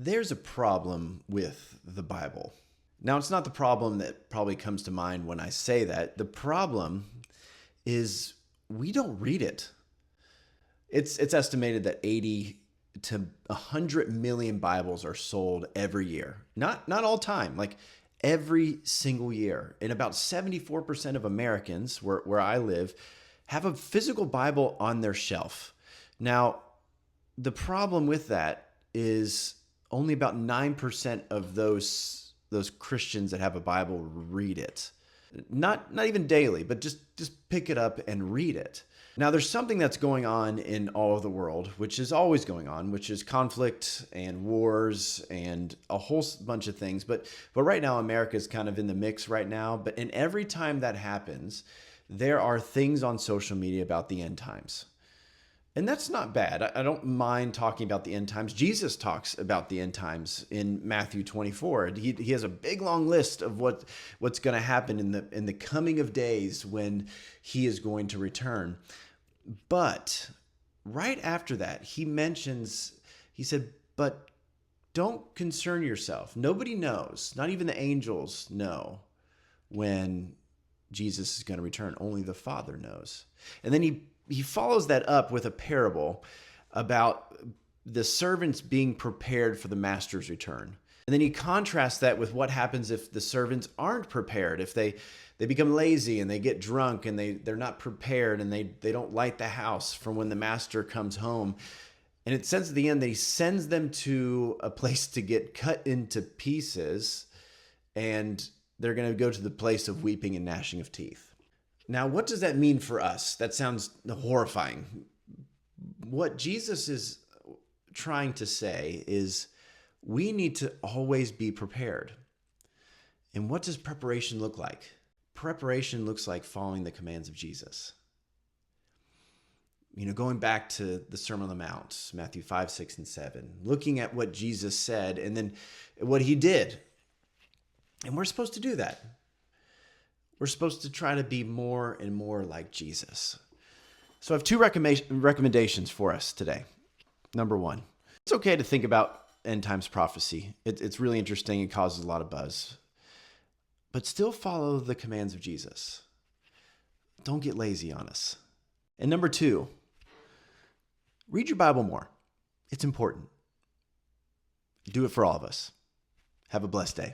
There's a problem with the Bible. Now, it's not the problem that probably comes to mind when I say that. The problem is we don't read it. It's estimated that 80 to 100 million Bibles are sold every year. Not all time, like every single year. And about 74% of Americans where I live have a physical Bible on their shelf. Now, the problem with that is only about 9% of those Christians that have a Bible read it. Not even daily, but just pick it up and read it. Now, there's something that's going on in all of the world, which is always going on, which is conflict and wars and a whole bunch of things. But right now, America is kind of in the mix right now. But in every time that happens, there are things on social media about the end times. And that's not bad. I don't mind talking about the end times. Jesus talks about the end times in Matthew 24. He has a big long list of what's going to happen in the coming of days when he is going to return. But right after that, he said, but don't concern yourself. Nobody knows, not even the angels know when Jesus is going to return. Only the Father knows. And then he follows that up with a parable about the servants being prepared for the master's return. And then he contrasts that with what happens if the servants aren't prepared, if they become lazy and they get drunk and they're not prepared and they don't light the house for when the master comes home. And it says at the end that he sends them to a place to get cut into pieces, and they're going to go to the place of weeping and gnashing of teeth. Now, what does that mean for us? That sounds horrifying. What Jesus is trying to say is we need to always be prepared. And what does preparation look like? Preparation looks like following the commands of Jesus. Going back to the Sermon on the Mount, Matthew 5, 6, and 7, looking at what Jesus said and then what he did. And we're supposed to do that. We're supposed to try to be more and more like Jesus. So I have two recommendations for us today. Number one, it's okay to think about end times prophecy. It's really interesting. It causes a lot of buzz. But still follow the commands of Jesus. Don't get lazy on us. And number two, read your Bible more. It's important. Do it for all of us. Have a blessed day.